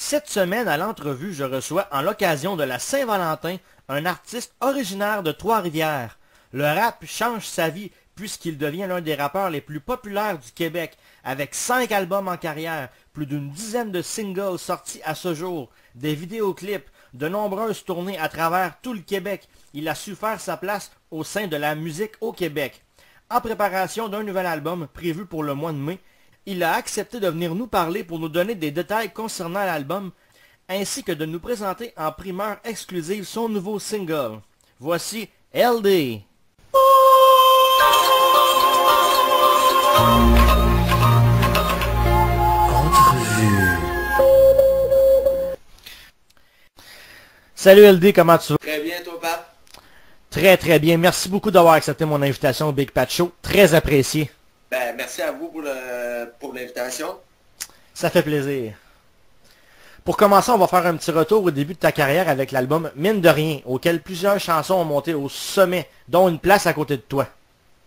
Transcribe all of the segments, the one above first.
Cette semaine, à l'entrevue, je reçois, en l'occasion de la Saint-Valentin, un artiste originaire de Trois-Rivières. Le rap change sa vie puisqu'il devient l'un des rappeurs les plus populaires du Québec, avec 5 albums en carrière, plus d'une dizaine de singles sortis à ce jour, des vidéoclips, de nombreuses tournées à travers tout le Québec. Il a su faire sa place au sein de la musique au Québec. En préparation d'un nouvel album prévu pour le mois de mai, il a accepté de venir nous parler pour nous donner des détails concernant l'album, ainsi que de nous présenter en primeur exclusive son nouveau single. Voici LD. Salut LD, comment tu vas? Très bien, toi, Pat? Très très bien. Merci beaucoup d'avoir accepté mon invitation au Big Pat Show. Très apprécié. Ben, merci à vous pour l'invitation. Ça fait plaisir. Pour commencer, on va faire un petit retour au début de ta carrière avec l'album Mine de rien, auquel plusieurs chansons ont monté au sommet, dont une place à côté de toi.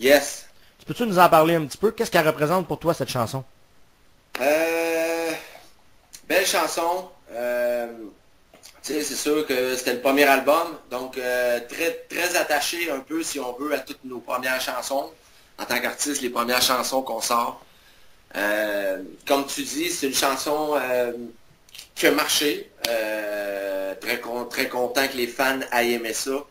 Yes. Tu peux-tu nous en parler un petit peu? Qu'est-ce qu'elle représente pour toi, cette chanson? Belle chanson. Tu sais, c'est sûr que c'était le premier album, donc très, très attaché un peu, si on veut, à toutes nos premières chansons. En tant qu'artiste, les premières chansons qu'on sort. Comme tu dis, c'est une chanson qui a marché. Très content que les fans aient aimé ça.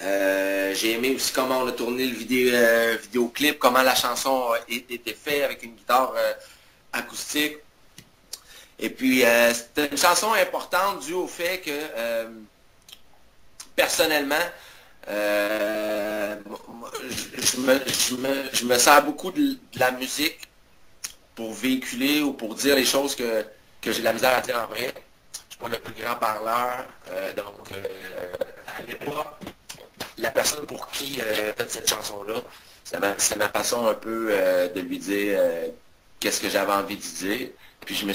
J'ai aimé aussi comment on a tourné le vidéoclip, comment la chanson a été faite avec une guitare acoustique. Et puis, c'était une chanson importante due au fait que, personnellement, je me sers beaucoup de la musique pour véhiculer ou pour dire les choses que j'ai de la misère à dire en vrai. Je suis pas le plus grand parleur, donc à l'époque, la personne pour qui j'ai fait cette chanson-là, c'est ma façon un peu de lui dire qu'est-ce que j'avais envie de dire. Puis je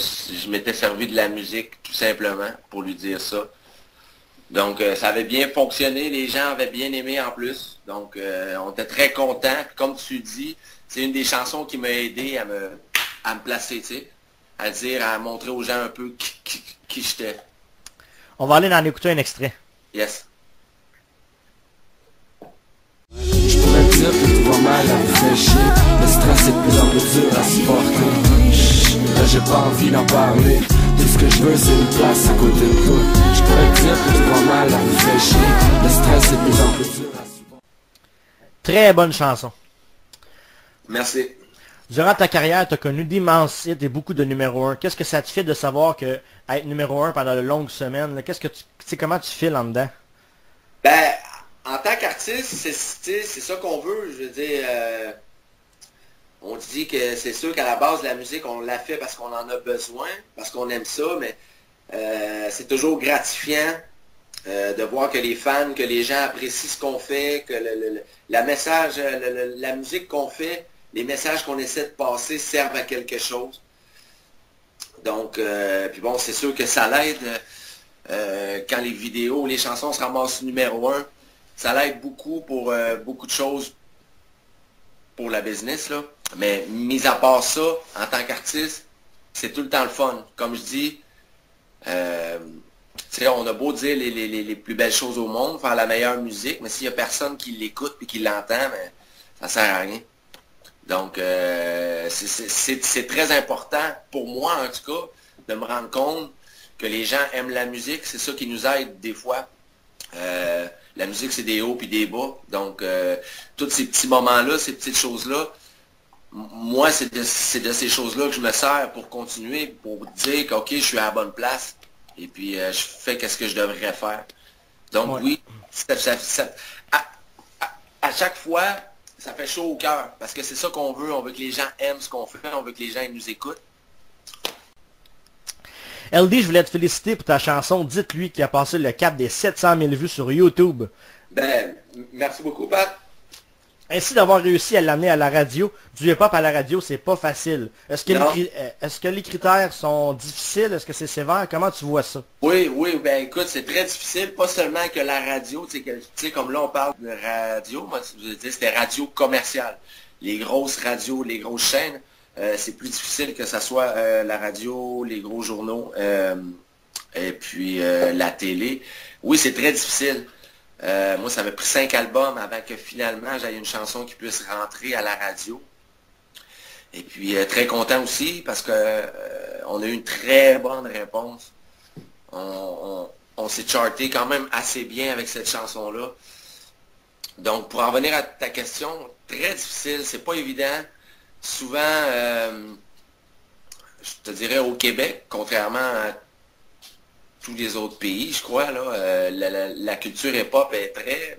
m'étais servi de la musique tout simplement pour lui dire ça. Donc ça avait bien fonctionné, les gens avaient bien aimé en plus. Donc on était très contents. Comme tu dis, c'est une des chansons qui m'a aidé à me placer, tu sais, à montrer aux gens un peu qui j'étais. On va aller en écouter un extrait. Yes. Je pourrais te dire que tout va mal, elle me fait chier. Le stress est de plus en plus dur à supporter. Là j'ai pas envie d'en parler. Tout ce que je veux c'est une place à côté de toi. Je pourrais te dire que tout va mal, elle me fait chier. Le stress est de plus en plus dur à supporter. Très bonne chanson. Merci. Durant ta carrière, tu as connu d'immenses hits et beaucoup de numéro 1. Qu'est-ce que ça te fait de savoir que être numéro 1 pendant de longues semaines, là, comment tu files en dedans? Ben, en tant qu'artiste, c'est ça qu'on veut. Je veux dire, on dit que c'est sûr qu'à la base de la musique, on l'a fait parce qu'on en a besoin, parce qu'on aime ça, mais c'est toujours gratifiant de voir que les fans, que les gens apprécient ce qu'on fait, que la musique qu'on fait, les messages qu'on essaie de passer servent à quelque chose. Donc, puis bon, c'est sûr que ça l'aide quand les vidéos, les chansons se ramassent numéro 1. Ça l'aide beaucoup pour beaucoup de choses pour la business, là. Mais mis à part ça, en tant qu'artiste, c'est tout le temps le fun. Comme je dis, tu sais, on a beau dire les plus belles choses au monde, faire la meilleure musique, mais s'il n'y a personne qui l'écoute et qui l'entend, ben, ça sert à rien. Donc, c'est très important, pour moi en tout cas, de me rendre compte que les gens aiment la musique. C'est ça qui nous aide des fois. La musique, c'est des hauts puis des bas. Donc, tous ces petits moments-là, ces petites choses-là, moi, c'est de ces choses-là que je me sers pour continuer, pour dire que, OK, je suis à la bonne place. Et puis, je fais qu'est-ce que je devrais faire. Donc, ouais. Oui, à chaque fois, ça fait chaud au cœur. Parce que c'est ça qu'on veut. On veut que les gens aiment ce qu'on fait. On veut que les gens nous écoutent. LD, je voulais te féliciter pour ta chanson Dites-lui qui a passé le cap des 700 000 vues sur YouTube. Ben, merci beaucoup, Pat. Ainsi d'avoir réussi à l'amener à la radio. Du hip-hop à la radio, c'est pas facile. Est-ce que les critères sont difficiles? Est-ce que c'est sévère? Comment tu vois ça? Oui, ben écoute, c'est très difficile. Pas seulement que la radio, tu sais, comme là on parle de radio, moi je veux dire, c'était radio commerciale. Les grosses radios, les grosses chaînes. c'est plus difficile que ce soit la radio, les gros journaux, et puis la télé. Oui, c'est très difficile. Moi, ça m'a pris 5 albums avant que finalement j'aie une chanson qui puisse rentrer à la radio. Et puis très content aussi parce que on a eu une très bonne réponse. On s'est charté quand même assez bien avec cette chanson-là. Donc, pour en venir à ta question, très difficile, c'est pas évident. Souvent, je te dirais au Québec, contrairement à tous les autres pays, je crois, là, la culture hip-hop est très...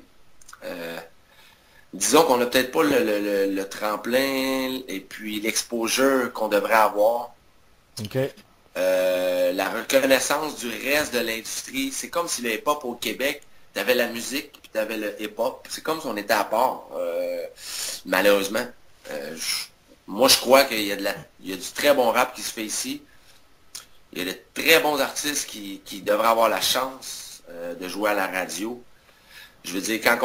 disons qu'on n'a peut-être pas le tremplin et puis l'exposure qu'on devrait avoir. OK. La reconnaissance du reste de l'industrie, c'est comme si le hip-hop au Québec, tu avais la musique puis tu avais le hip-hop. C'est comme si on était à part, malheureusement. Moi, je crois qu'il y a du très bon rap qui se fait ici. Il y a de très bons artistes qui devraient avoir la chance de jouer à la radio. Je veux dire, quand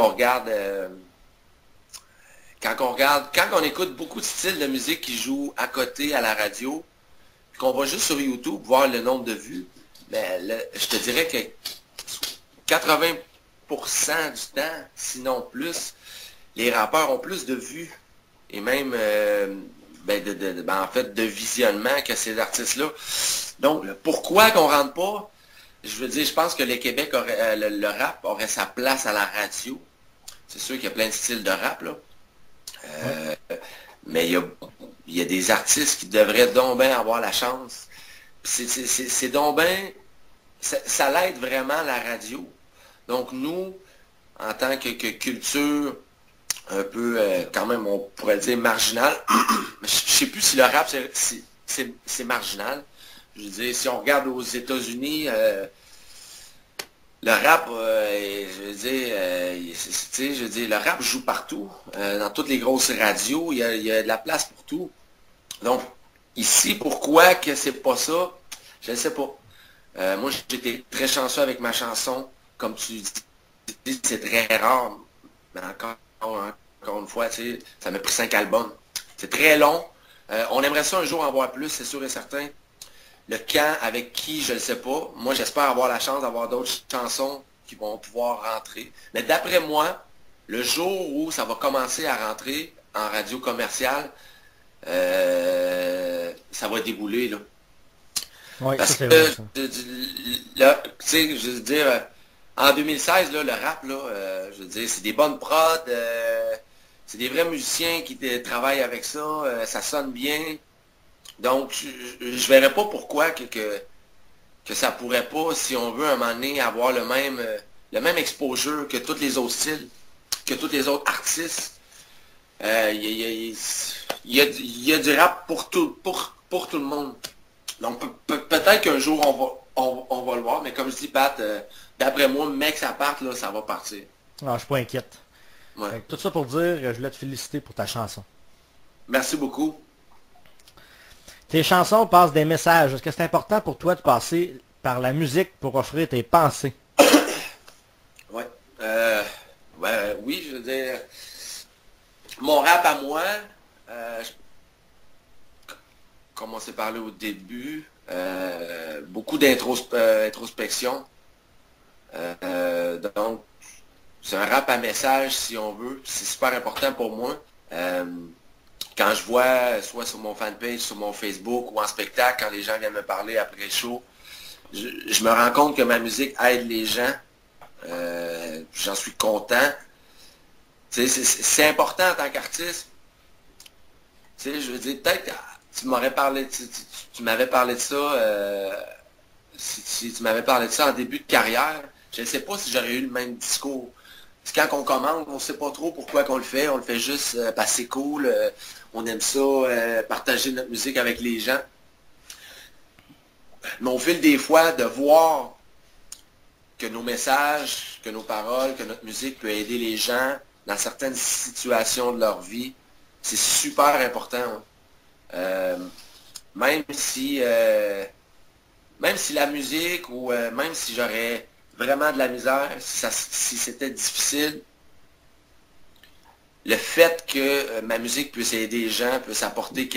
on écoute beaucoup de styles de musique qui jouent à côté à la radio, puis qu'on va juste sur YouTube voir le nombre de vues, ben, je te dirais que 80% du temps, sinon plus, les rappeurs ont plus de vues et même en fait de visionnement que ces artistes-là. Donc, pourquoi qu'on rentre pas? Je veux dire, je pense que le Québec aurait, le rap aurait sa place à la radio. C'est sûr qu'il y a plein de styles de rap, là. Mais il y a des artistes qui devraient donc bien avoir la chance. C'est donc bien... Ça l'aide vraiment la radio. Donc nous, en tant que culture un peu, quand même, on pourrait dire marginale, je ne sais plus si le rap, c'est marginal. Je veux dire, si on regarde aux États-Unis, le rap, je veux dire, le rap joue partout. Dans toutes les grosses radios, il y a de la place pour tout. Donc, ici, pourquoi que c'est pas ça? Je ne sais pas. Moi, j'étais très chanceux avec ma chanson. Comme tu dis, c'est très rare. Mais encore une fois, ça m'a pris 5 albums. C'est très long. On aimerait ça un jour en voir plus, c'est sûr et certain. Le quand, avec qui, je ne le sais pas. Moi, j'espère avoir la chance d'avoir d'autres chansons qui vont pouvoir rentrer. Mais d'après moi, le jour où ça va commencer à rentrer en radio commerciale, ça va débouler, là. Oui, parce ça, que, vrai, tu sais, je veux dire, en 2016, là, le rap, là, je veux dire, c'est des bonnes prods, c'est des vrais musiciens qui travaillent avec ça, ça sonne bien. Donc, je verrais pas pourquoi que ça pourrait pas, si on veut, à un moment donné, avoir le même exposure que tous les autres styles, que tous les autres artistes. Il y a du rap pour tout le monde. Donc, peut-être qu'un jour, on va le voir, mais comme je dis, Pat, d'après moi, mec, ça parte, là, ça va partir. Non, je suis pas inquiète. Ouais. Tout ça pour dire, je voulais te féliciter pour ta chanson. Merci beaucoup. Tes chansons passent des messages. Est-ce que c'est important pour toi de passer par la musique pour offrir tes pensées? Ouais. Oui, je veux dire, mon rap à moi, comme on s'est parlé au début, beaucoup d'introspection. Donc, c'est un rap à message, si on veut. C'est super important pour moi. Quand je vois, soit sur mon fanpage, sur mon Facebook ou en spectacle, quand les gens viennent me parler après le show, je me rends compte que ma musique aide les gens. J'en suis content. C'est important en tant qu'artiste. Je veux dire, peut-être tu m'aurais parlé, tu m'avais parlé de ça, si tu m'avais parlé de ça en début de carrière, je ne sais pas si j'aurais eu le même discours. Parce que quand on commande, on ne sait pas trop pourquoi qu'on le fait. On le fait juste parce que c'est cool. On aime ça, partager notre musique avec les gens. Mais au fil des fois, de voir que nos messages, que nos paroles, que notre musique peut aider les gens dans certaines situations de leur vie, c'est super important. Même si la musique ou même si j'aurais vraiment de la misère, si c'était difficile, le fait que ma musique puisse aider les gens, puisse apporter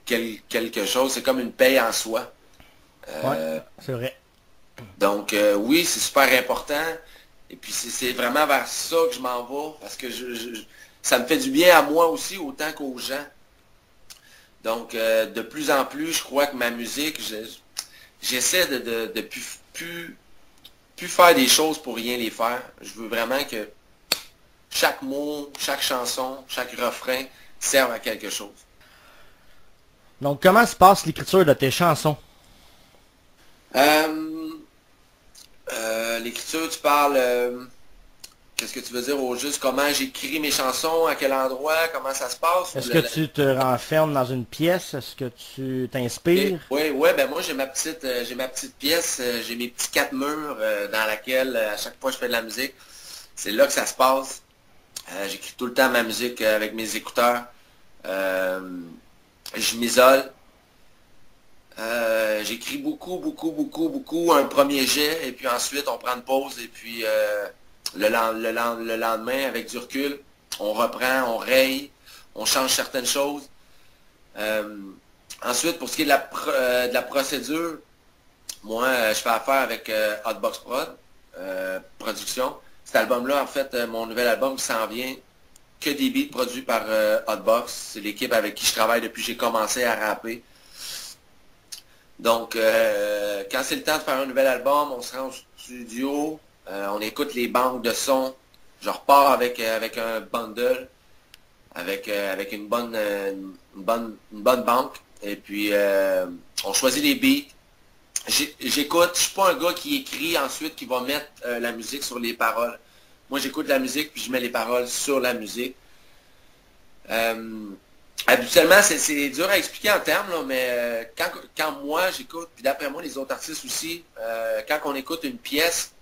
quelque chose. C'est comme une paye en soi. Ouais, c'est vrai. Donc, oui, c'est super important. Et puis, c'est vraiment vers ça que je m'en vais. Parce que ça me fait du bien à moi aussi, autant qu'aux gens. Donc, de plus en plus, je crois que ma musique, j'essaie de plus faire des choses pour rien les faire. Je veux vraiment que chaque mot, chaque chanson, chaque refrain serve à quelque chose. Donc, comment se passe l'écriture de tes chansons? L'écriture, tu parles... qu'est-ce que tu veux dire au juste? Comment j'écris mes chansons? À quel endroit? Comment ça se passe? Est-ce que tu te renfermes dans une pièce? Est-ce que tu t'inspires? Oui, ben moi j'ai ma petite pièce, j'ai mes petits 4 murs dans laquelle à chaque fois je fais de la musique. C'est là que ça se passe. J'écris tout le temps ma musique avec mes écouteurs. Je m'isole. J'écris beaucoup, un premier jet, et puis ensuite on prend une pause, et puis le lendemain, avec du recul, on reprend, on raye, on change certaines choses. Ensuite, pour ce qui est de la procédure, moi, je fais affaire avec Hotbox Prod, production. Cet album-là, en fait, mon nouvel album qui s'en vient, que des beats produits par Hotbox. C'est l'équipe avec qui je travaille depuis que j'ai commencé à rapper. Donc, quand c'est le temps de faire un nouvel album, on se rend au studio, on écoute les banques de sons. Je repars avec un bundle, avec une bonne banque. Et puis, on choisit les beats. J'écoute, je suis pas un gars qui écrit ensuite qui va mettre la musique sur les paroles. Moi, j'écoute la musique puis je mets les paroles sur la musique. Habituellement, c'est dur à expliquer en termes, là, mais quand moi j'écoute, puis d'après moi les autres artistes aussi, quand on écoute une pièce,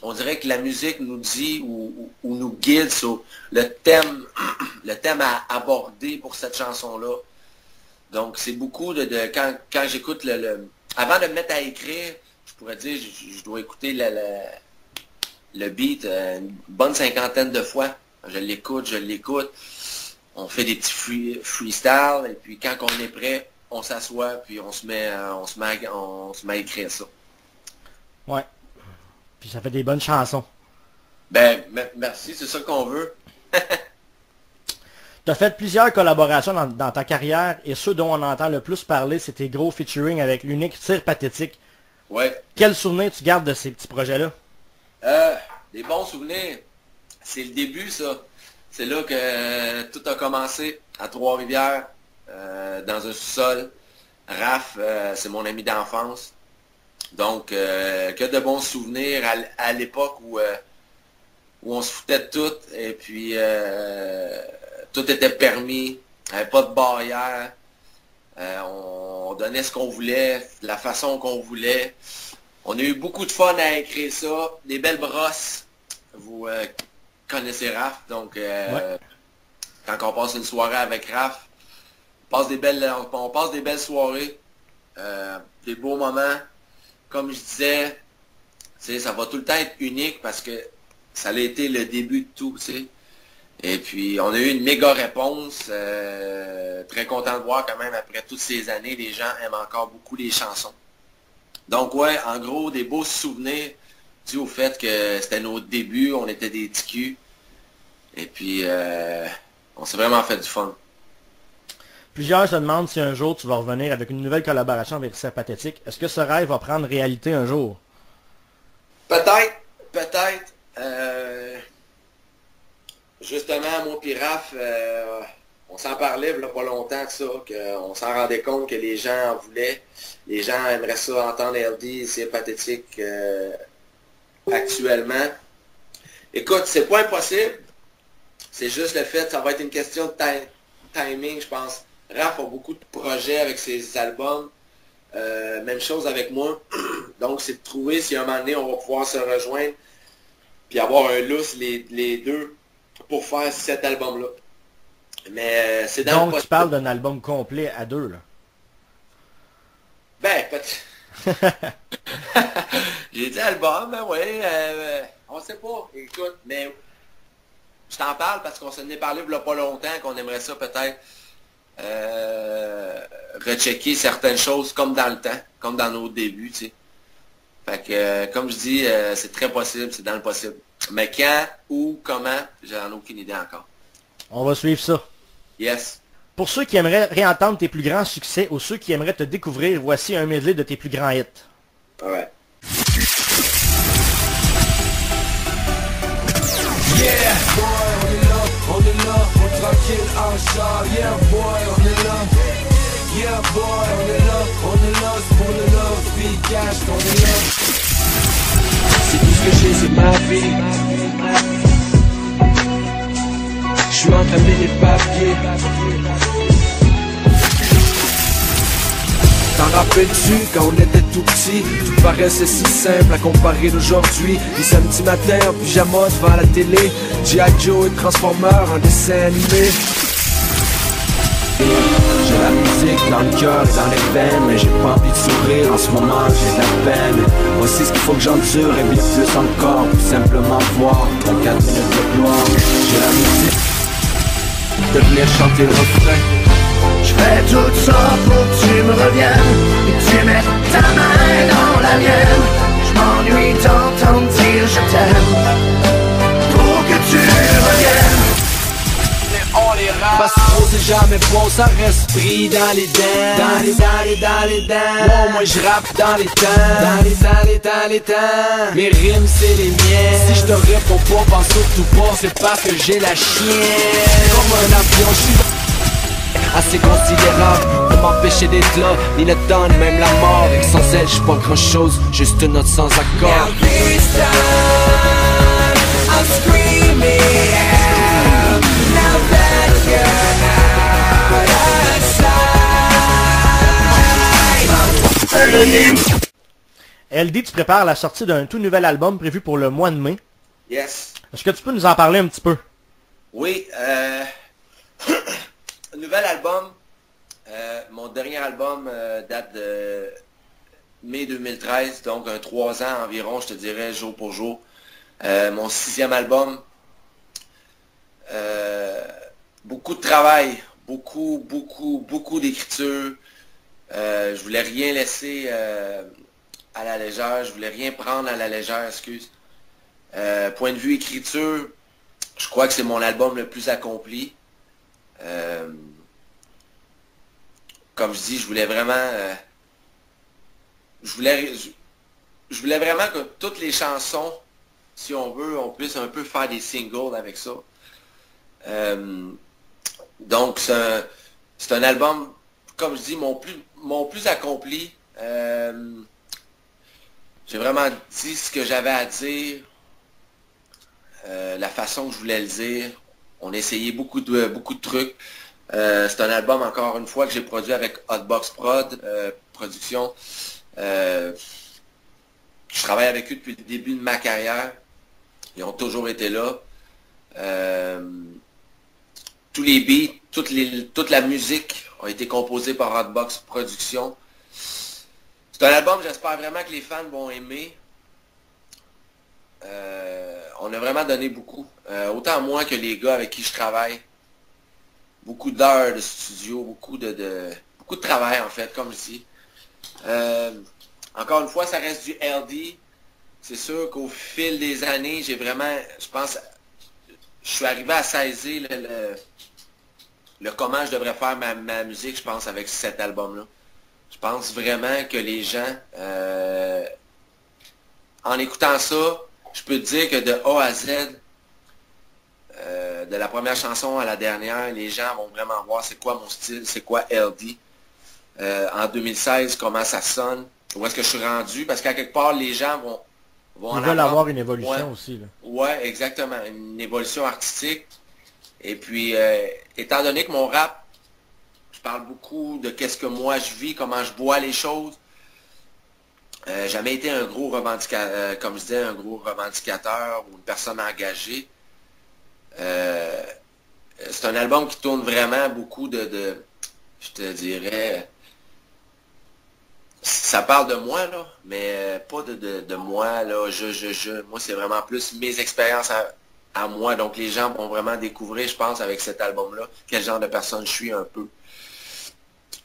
on dirait que la musique nous dit ou nous guide sur le thème à aborder pour cette chanson-là. Donc c'est beaucoup quand j'écoute avant de me mettre à écrire, je pourrais dire je dois écouter le beat une bonne 50aine de fois. Je l'écoute. On fait des petits freestyles, et puis quand on est prêt, on s'assoit, puis on se met à écrire ça. Ouais. Puis ça fait des bonnes chansons. Ben, merci, c'est ça qu'on veut. Tu as fait plusieurs collaborations dans ta carrière, et ceux dont on entend le plus parler, c'est tes gros featuring avec l'unique Tir Pathétique. Ouais. Quel souvenir tu gardes de ces petits projets-là? Des bons souvenirs. C'est le début, ça. C'est là que tout a commencé, à Trois-Rivières, dans un sous-sol. Raph, c'est mon ami d'enfance. Donc, que de bons souvenirs à l'époque où on se foutait de tout, et puis tout était permis, il n'y avait pas de barrière. On donnait ce qu'on voulait, de la façon qu'on voulait. On a eu beaucoup de fun à écrire ça, des belles brosses. Vous connaissez Raph, donc Ouais. quand on passe une soirée avec Raph, on passe des belles soirées, des beaux moments. Comme je disais, ça va tout le temps être unique parce que ça a été le début de tout, t'sais. Et puis on a eu une méga réponse, très content de voir quand même après toutes ces années, les gens aiment encore beaucoup les chansons. Donc ouais, en gros, des beaux souvenirs dû au fait que c'était nos débuts, on était des petits culs. Et puis, on s'est vraiment fait du fun. Plusieurs se demandent si un jour tu vas revenir avec une nouvelle collaboration avec Tir Pathétique. Est-ce que ce rêve va prendre réalité un jour? Peut-être. Justement, moi et Raph, on s'en parlait il n'y a pas longtemps de ça, qu'on s'en rendait compte que les gens en voulaient. Les gens aimeraient ça entendre LD, c'est pathétique actuellement. Écoute, c'est pas impossible. C'est juste le fait, ça va être une question de timing, je pense. Raph a beaucoup de projets avec ses albums. Même chose avec moi. Donc, c'est de trouver si à un moment donné, on va pouvoir se rejoindre puis avoir un lousse les deux pour faire cet album-là. Mais c'est dans Donc, tu parles d'un album complet à deux, là. Ben, peut-être. J'ai dit album, ben ouais. On sait pas. Écoute, mais je t'en parle parce qu'on s'en est parlé il y a pas longtemps qu'on aimerait ça peut-être rechecker certaines choses comme dans le temps, comme dans nos débuts, tu sais. Fait que, comme je dis, c'est très possible, c'est dans le possible. Mais quand, où, comment, j'en ai aucune idée encore. On va suivre ça. Yes. Pour ceux qui aimeraient réentendre tes plus grands succès ou ceux qui aimeraient te découvrir, voici un medley de tes plus grands hits. Alright. Yeah, boy, on est là, on tranquille en char. Yeah, boy, on est là. Yeah, boy, on est là, c'est pour le love, puis cash, on est là. C'est tout ce que j'ai, c'est ma vie. J'suis entamé les papiers. T'en rappelles-tu quand on était tout petit? Tout paraissait si simple à comparer d'aujourd'hui. Les samedis matins en pyjama devant la télé, G.I. Joe et Transformers en dessin animé. J'ai la musique dans le cœur et dans les veines, mais j'ai pas envie de sourire en ce moment, j'ai de la peine. Voici ce qu'il faut que j'endure et vite plus encore, pour simplement voir 34 minutes de gloire. J'ai la musique de venir chanter le refrain. Je fais tout ça pour que tu me reviennes et tu mettes ta main dans la mienne. Je m'ennuie d'entendre dire je t'aime pour que tu reviennes. On les rate. Parce que trop c'est jamais bon, ça reste pris dans les dents. Dans les dents. Moi je rappe dans les temps. Dans les temps. Mes rimes c'est les miennes. Si je te réponds pas, pense surtout pas, c'est parce que j'ai la chienne. Comme un avion, je suis assez considérable pour m'empêcher d'être là. Ni le temps, ni même la mort. Et sans elle, j'suis pas grand chose, juste une note sans accord. Now this time, I'm screaming out. Now that you're outside. LD, tu prépares la sortie d'un tout nouvel album prévu pour le mois de mai. Yes. Est-ce que tu peux nous en parler un petit peu? Oui, nouvel album. Mon dernier album date de mai 2013, donc 3 ans environ, je te dirais, jour pour jour. Mon 6e album. Beaucoup de travail, beaucoup d'écriture. Je voulais rien laisser à la légère, je voulais rien prendre à la légère, excuse. Point de vue écriture, je crois que c'est mon album le plus accompli. Comme je dis, je voulais vraiment... je voulais vraiment que toutes les chansons, si on veut, on puisse un peu faire des singles avec ça. Donc, c'est un album, comme je dis, mon plus accompli. J'ai vraiment dit ce que j'avais à dire, la façon que je voulais le dire. On a essayé beaucoup de trucs. C'est un album, encore une fois, que j'ai produit avec Hotbox Production. Je travaille avec eux depuis le début de ma carrière. Ils ont toujours été là. Tous les beats, toute la musique a été composée par Hotbox Production. C'est un album, j'espère vraiment que les fans vont aimer. On a vraiment donné beaucoup. Autant moi que les gars avec qui je travaille. Beaucoup d'heures de studio, beaucoup de travail en fait, comme je dis. Encore une fois, ça reste du LD. C'est sûr qu'au fil des années, j'ai vraiment, je pense, je suis arrivé à saisir le comment je devrais faire ma musique, je pense, avec cet album-là. Je pense vraiment que les gens, en écoutant ça, je peux te dire que de A à Z, de la première chanson à la dernière, les gens vont vraiment voir c'est quoi mon style, c'est quoi LD. En 2016, comment ça sonne, où est-ce que je suis rendu, parce qu'à quelque part, les gens vont Ils veulent avoir une évolution aussi. Là. Ouais, exactement, une évolution artistique. Et puis, étant donné que mon rap, je parle beaucoup de qu'est-ce que moi je vis, comment je vois les choses, jamais été un gros revendicateur, comme je disais, un gros revendicateur ou une personne engagée. C'est un album qui tourne vraiment beaucoup je te dirais, ça parle de moi, là, mais pas de moi, là, moi c'est vraiment plus mes expériences à moi, donc les gens vont vraiment découvrir, je pense, avec cet album-là, quel genre de personne je suis un peu.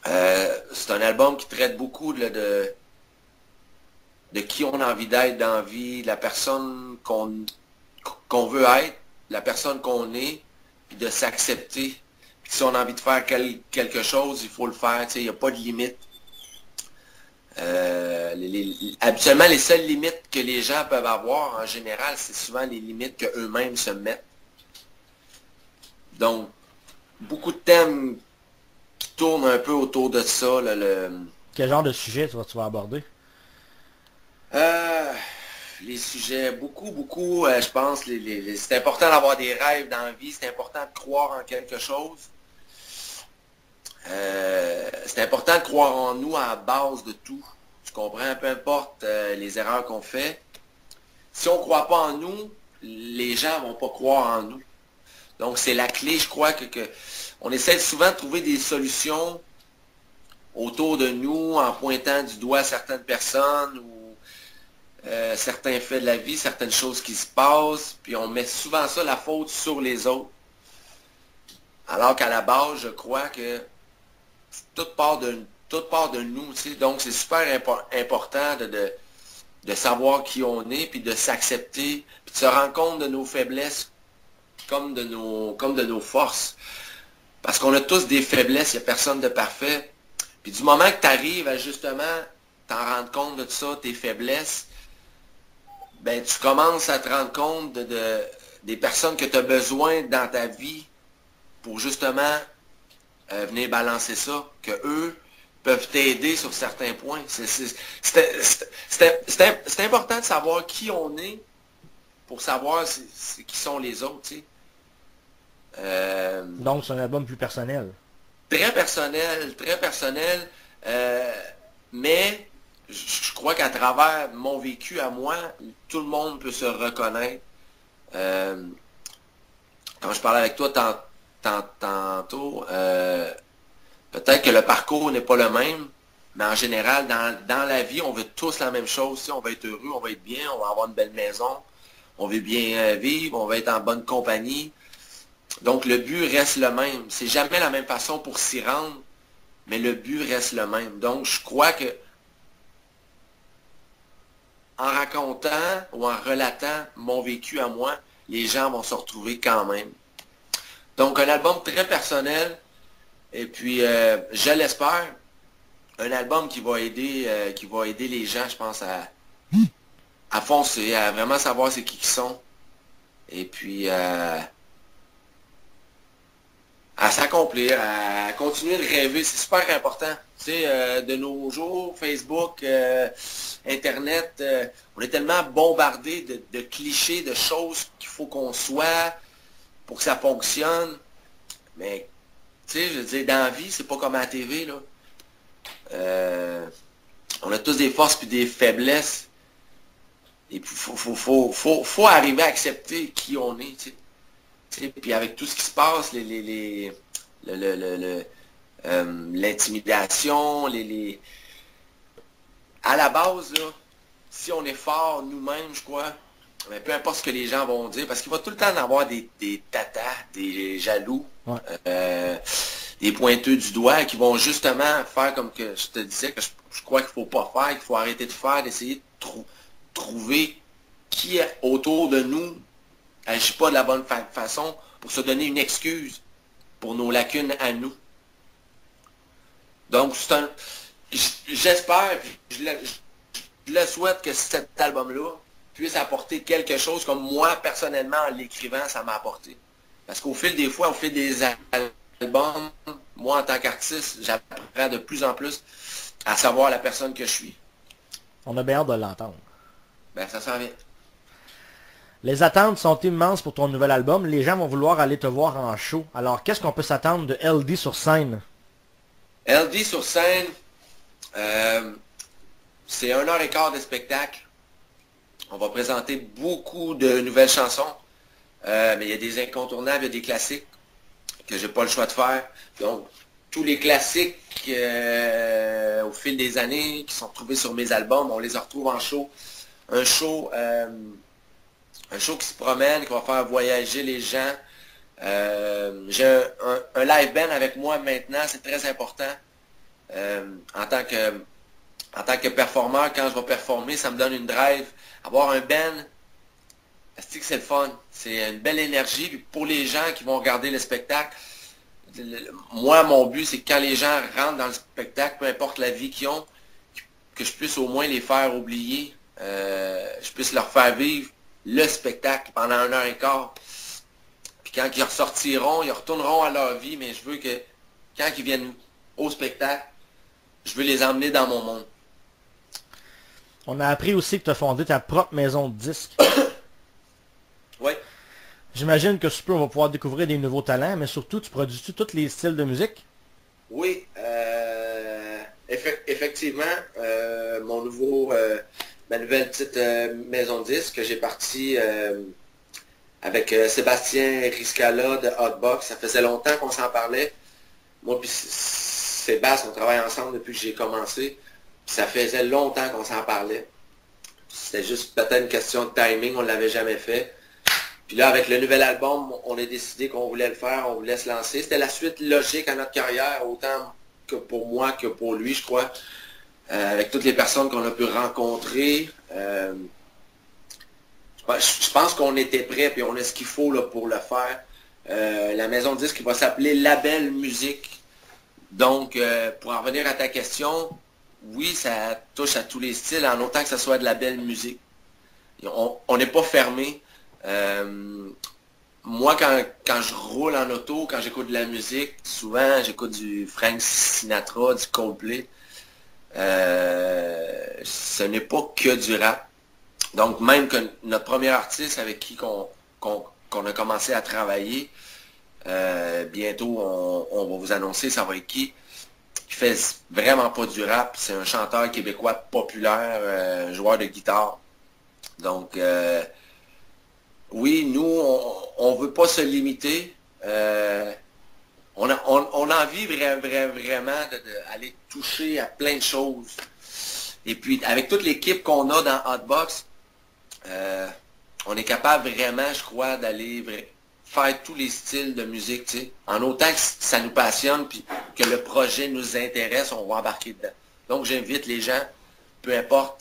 C'est un album qui traite beaucoup de qui on a envie d'être dans la vie, de la personne qu'on veut être, la personne qu'on est, puis de s'accepter. Puis si on a envie de faire quelque chose, il faut le faire, il n'y a pas de limite. Habituellement, les seules limites que les gens peuvent avoir, en général, c'est souvent les limites qu'eux-mêmes se mettent. Donc, beaucoup de thèmes qui tournent un peu autour de ça. Là, Quel genre de sujet tu vas aborder? Les sujets, beaucoup, je pense, c'est important d'avoir des rêves dans la vie, c'est important de croire en quelque chose. C'est important de croire en nous à la base de tout. Tu comprends? Peu importe les erreurs qu'on fait. Si on ne croit pas en nous, les gens ne vont pas croire en nous. Donc c'est la clé, je crois, on essaie souvent de trouver des solutions autour de nous en pointant du doigt certaines personnes ou certains faits de la vie, certaines choses qui se passent, puis on met souvent ça, la faute, sur les autres. Alors qu'à la base, je crois que tout part de nous, tu sais. Donc c'est super important de savoir qui on est, puis de s'accepter, puis de se rendre compte de nos faiblesses comme de nos forces. Parce qu'on a tous des faiblesses, il n'y a personne de parfait. Puis du moment que tu arrives à justement t'en rendre compte de ça, tes faiblesses, ben tu commences à te rendre compte des personnes que tu as besoin dans ta vie pour justement venir balancer ça, que eux peuvent t'aider sur certains points. C'est important de savoir qui on est pour savoir qui sont les autres, tu sais. Donc c'est un album plus personnel. Très personnel, mais je crois qu'à travers mon vécu à moi, tout le monde peut se reconnaître. Quand je parlais avec toi tantôt, peut-être que le parcours n'est pas le même, mais en général, dans la vie, on veut tous la même chose. Tu sais, on va être heureux, on va être bien, on va avoir une belle maison, on veut bien vivre, on va être en bonne compagnie. Donc le but reste le même. C'est jamais la même façon pour s'y rendre, mais le but reste le même. Donc je crois que en racontant ou en relatant mon vécu à moi, les gens vont se retrouver quand même. Donc un album très personnel, et puis je l'espère, un album qui va aider les gens, je pense, à foncer, à vraiment savoir c'est qui qu'ils sont, et puis à s'accomplir, à continuer de rêver. C'est super important. Tu sais, de nos jours, Facebook, Internet, on est tellement bombardé de clichés, de choses qu'il faut qu'on soit pour que ça fonctionne. Mais, tu sais, je veux dire, dans la vie, c'est pas comme à la TV, là. On a tous des forces et des faiblesses. Et puis, faut arriver à accepter qui on est, tu sais. Puis avec tout ce qui se passe, l'intimidation, à la base, là, si on est fort nous-mêmes, je crois, mais peu importe ce que les gens vont dire, parce qu'il va tout le temps en avoir des tatas, des jaloux, ouais. Des pointeux du doigt qui vont justement faire comme que je te disais, que je crois qu'il ne faut pas faire, qu'il faut arrêter de faire, d'essayer de trouver qui autour de nous agit pas de la bonne façon pour se donner une excuse pour nos lacunes à nous. Donc, j'espère, je le souhaite que cet album-là puisse apporter quelque chose comme moi, personnellement, en l'écrivant, ça m'a apporté. Parce qu'au fil des fois, au fil des albums, moi, en tant qu'artiste, j'apprends de plus en plus à savoir la personne que je suis. On a bien hâte de l'entendre. Ben, ça s'en vient. Les attentes sont immenses pour ton nouvel album. Les gens vont vouloir aller te voir en show. Alors, qu'est-ce qu'on peut s'attendre de LD sur scène? LD sur scène, c'est 1h15 de spectacle. On va présenter beaucoup de nouvelles chansons. Mais il y a des incontournables, il y a des classiques que j'ai pas le choix de faire. Donc, tous les classiques au fil des années qui sont retrouvés sur mes albums, on les retrouve en show. Un show qui se promène, qui va faire voyager les gens. J'ai un live band avec moi maintenant, c'est très important. En tant que performeur, quand je vais performer, ça me donne une drive. Avoir un band, c'est le fun. C'est une belle énergie. Puis pour les gens qui vont regarder le spectacle, moi, mon but, c'est que quand les gens rentrent dans le spectacle, peu importe la vie qu'ils ont, que je puisse au moins les faire oublier, je puisse leur faire vivre le spectacle pendant 1 heure et quart. Puis quand ils ressortiront, ils retourneront à leur vie, mais je veux que quand ils viennent au spectacle, je veux les emmener dans mon monde. On a appris aussi que tu as fondé ta propre maison de disques. Oui. J'imagine que sous peu, on va pouvoir découvrir des nouveaux talents, mais surtout, tu produis-tu tous les styles de musique? Oui, effectivement, ma nouvelle petite maison de disques que j'ai partie avec Sébastien Riscala de Hotbox. Ça faisait longtemps qu'on s'en parlait. Moi puis Sébastien, on travaille ensemble depuis que j'ai commencé. Puis ça faisait longtemps qu'on s'en parlait. C'était juste peut-être une question de timing, on ne l'avait jamais fait. Puis là, avec le nouvel album, on a décidé qu'on voulait le faire, on voulait se lancer. C'était la suite logique à notre carrière, autant que pour moi que pour lui, je crois. Avec toutes les personnes qu'on a pu rencontrer. Je pense qu'on était prêts, puis on a ce qu'il faut là, pour le faire. La maison de disque va s'appeler Label Musique. Donc, pour en revenir à ta question, oui, ça touche à tous les styles, en autant que ce soit de la belle musique. On n'est pas fermé. Moi, quand je roule en auto, quand j'écoute de la musique, souvent j'écoute du Frank Sinatra, du Coldplay. Ce n'est pas que du rap. Donc même que notre premier artiste avec qui qu'on a commencé à travailler, bientôt on va vous annoncer ça va être qui. Il fait vraiment pas du rap, c'est un chanteur québécois populaire, joueur de guitare. Donc oui, nous, on veut pas se limiter. On a envie vraiment d'aller toucher à plein de choses. Et puis, avec toute l'équipe qu'on a dans Hotbox, on est capable vraiment, je crois, d'aller faire tous les styles de musique, tu sais. En autant que ça nous passionne, puis que le projet nous intéresse, on va embarquer dedans. Donc, j'invite les gens, peu importe,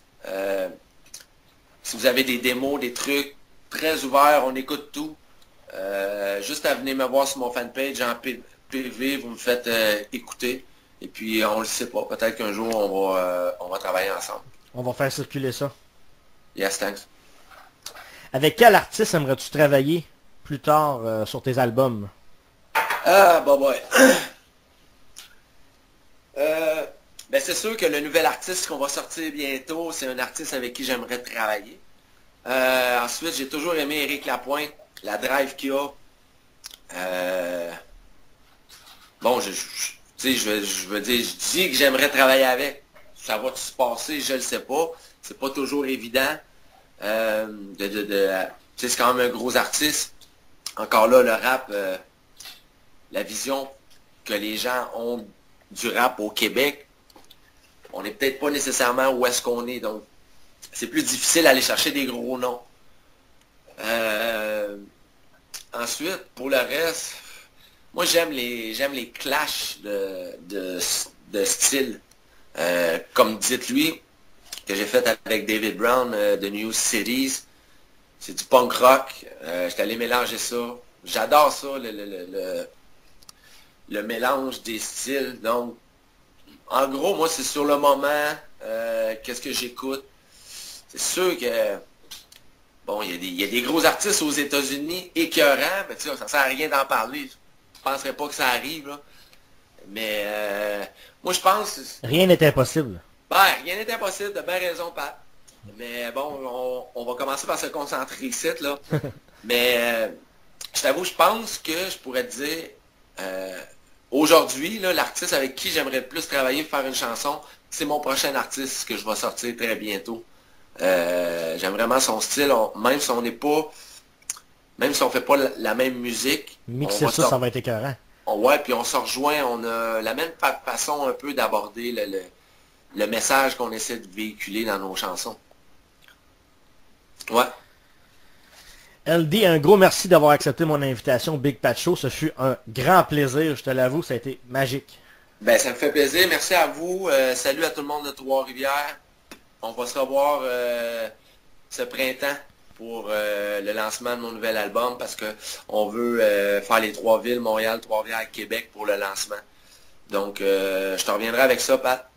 si vous avez des démos, des trucs, très ouvert, on écoute tout. Juste à venir me voir sur mon fanpage en PV, vous me faites écouter. Et puis on le sait pas, peut-être qu'un jour on va travailler ensemble. On va faire circuler ça. Yes, thanks. Avec quel artiste aimerais-tu travailler plus tard sur tes albums? Ah, bah ouais. Ben c'est sûr que le nouvel artiste qu'on va sortir bientôt, c'est un artiste avec qui j'aimerais travailler. Ensuite, j'ai toujours aimé Éric Lapointe, la drive qu'il a. Bon, je veux dire, je dis que j'aimerais travailler avec. Ça va se passer, je le sais pas. C'est pas toujours évident. C'est quand même un gros artiste. Encore là, le rap, la vision que les gens ont du rap au Québec, on n'est peut-être pas nécessairement où est-ce qu'on est. Donc, c'est plus difficile d'aller chercher des gros noms. Ensuite, pour le reste, moi j'aime les clashs de style. Comme dites-lui, que j'ai fait avec David Brown de New Cities. C'est du punk rock. J'étais allé mélanger ça. J'adore ça, le mélange des styles. Donc, en gros, moi, c'est sur le moment, qu'est-ce que j'écoute. C'est sûr que, bon, il y a des gros artistes aux États-Unis écœurants, mais tu sais, ça ne sert à rien d'en parler. Je ne penserais pas que ça arrive, là. Mais, moi, je pense... Rien n'est impossible. Ben, rien n'est impossible, de bien raison, Pat. Mais bon, on va commencer par se concentrer ici, là. Mais, je t'avoue, je pense que je pourrais te dire, aujourd'hui, là, l'artiste avec qui j'aimerais le plus travailler pour faire une chanson, c'est mon prochain artiste que je vais sortir très bientôt. J'aime vraiment son style, même si on n'est pas, même si on fait pas la même musique. Mixer ça, ça va être écœurant. Ouais, puis on se rejoint, on a la même façon un peu d'aborder le message qu'on essaie de véhiculer dans nos chansons. Ouais. LD, un gros merci d'avoir accepté mon invitation au Big Pat Show. Ce fut un grand plaisir, je te l'avoue, ça a été magique. Ben, ça me fait plaisir. Merci à vous. Salut à tout le monde de Trois-Rivières. On va se revoir ce printemps pour le lancement de mon nouvel album parce que on veut faire les 3 villes, Montréal, Trois-Rivières, Québec pour le lancement. Donc, je te reviendrai avec ça, Pat,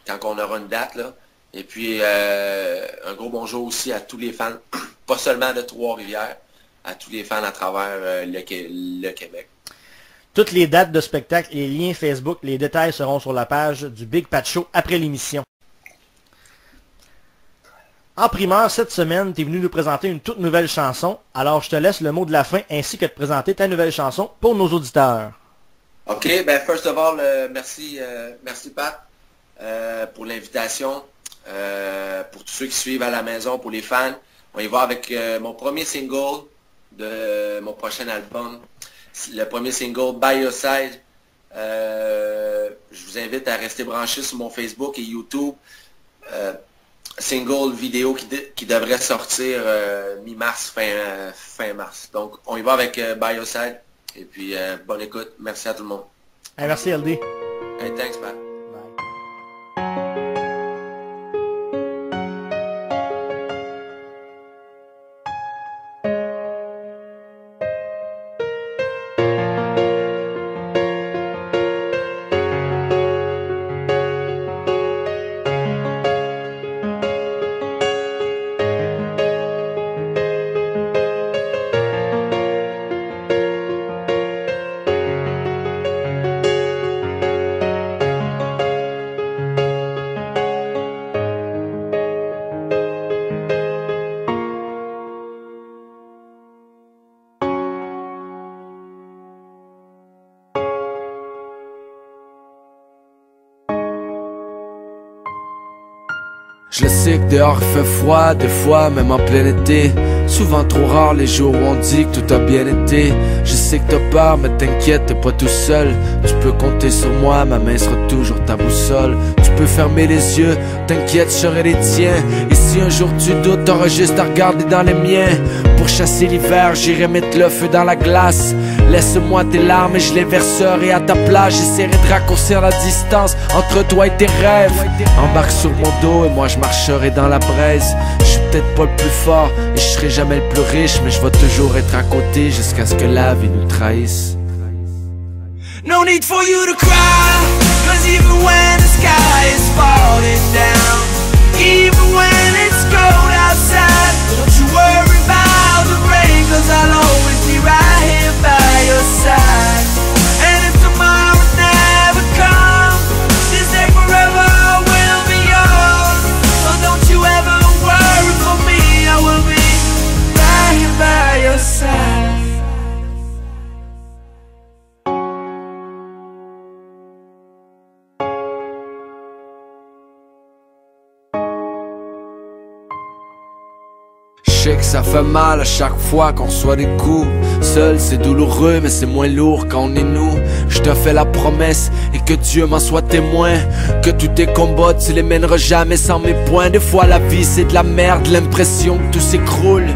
quand on aura une date, là. Et puis, un gros bonjour aussi à tous les fans, pas seulement de Trois-Rivières, à tous les fans à travers le Québec. Toutes les dates de spectacle et les liens Facebook, les détails seront sur la page du Big Pat Show après l'émission. En primeur, cette semaine, tu es venu nous présenter une toute nouvelle chanson. Alors, je te laisse le mot de la fin ainsi que de présenter ta nouvelle chanson pour nos auditeurs. OK, ben first of all, merci Pat pour l'invitation. Pour tous ceux qui suivent à la maison, pour les fans, on y va avec mon premier single de mon prochain album. Le premier single, By Your Side. Je vous invite à rester branchés sur mon Facebook et YouTube. Single vidéo qui devrait sortir mi-mars, fin mars. Donc, on y va avec By Your Side. Et puis, bonne écoute. Merci à tout le monde. Hey, merci, LD. Hey, thanks, Pat. Je le sais que dehors il fait froid, des fois même en plein été. Souvent trop rare les jours où on dit que tout a bien été. Je sais que t'as peur mais t'inquiète, t'es pas tout seul. Tu peux compter sur moi, ma main sera toujours ta boussole. Tu peux fermer les yeux, t'inquiète, je serai les tiens. Et si un jour tu doutes, t'auras juste à regarder dans les miens. Pour chasser l'hiver, j'irai mettre le feu dans la glace. Laisse-moi tes larmes et je les verserai à ta place. J'essaierai de raccourcir la distance entre toi et tes rêves. Embarque sur mon dos et moi je marcherai dans la braise. Je suis peut-être pas le plus fort et je serai jamais le plus riche, mais je vais toujours être à côté jusqu'à ce que la vie nous trahisse. No need for you to cry, cause even when the sky is falling down, even when it's cold outside, don't you worry about the rain, cause I'll always be right here by your side. And if tomorrow never comes, this day forever will be yours. So don't you ever worry for me, I will be right here by your side. Je sais que ça fait mal à chaque fois qu'on reçoit des coups. Seul c'est douloureux mais c'est moins lourd quand on est nous. Je te fais la promesse et que Dieu m'en soit témoin, que tous tes combats tu les mèneras jamais sans mes points. Des fois la vie c'est de la merde, l'impression que tout s'écroule.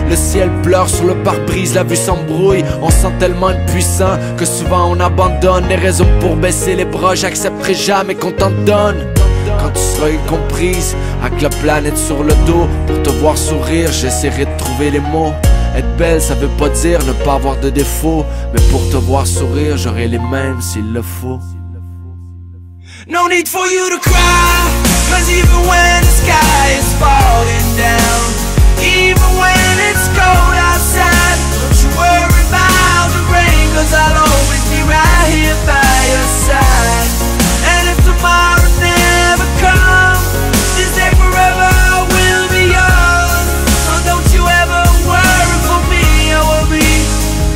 Le ciel pleure sur le pare-brise, la vue s'embrouille. On se sent tellement impuissant que souvent on abandonne. Les raisons pour baisser les bras, j'accepterai jamais qu'on t'en donne. Quand tu seras incomprise, avec la planète sur le dos, pour te voir sourire, j'essaierai de trouver les mots. Être belle, ça veut pas dire ne pas avoir de défauts, mais pour te voir sourire, j'aurai les mêmes s'il le faut. No need for you to cry, cause even when the sky is falling down, even when it's cold outside, don't you worry about the rain, cause I'll always be right here by your side. And if tomorrow never comes, this day forever will be yours. So don't you ever worry for me, I will be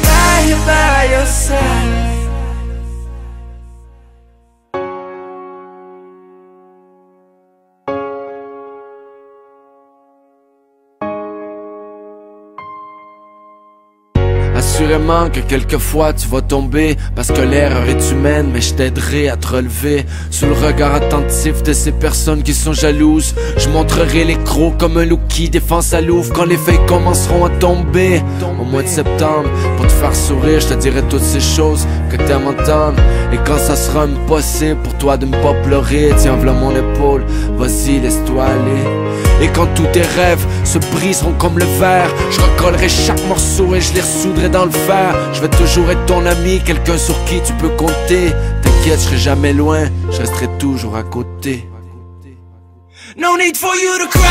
right here by your side. Assurément que quelquefois tu vas tomber, parce que l'erreur est humaine, mais je t'aiderai à te relever. Sous le regard attentif de ces personnes qui sont jalouses, je montrerai les crocs comme un loup qui défend sa louve quand les feuilles commenceront à tomber. Au mois de septembre, pour te faire sourire, je te dirai toutes ces choses que t'aimes entendre. Et quand ça sera impossible pour toi de ne pas pleurer, tiens v'là mon épaule, vas-y laisse-toi aller. Et quand tous tes rêves se briseront comme le verre, je recollerai chaque morceau et je les ressoudrai dans le fer. Je vais toujours être ton ami, quelqu'un sur qui tu peux compter. T'inquiète, je serai jamais loin, je resterai toujours à côté. No need for you to cry,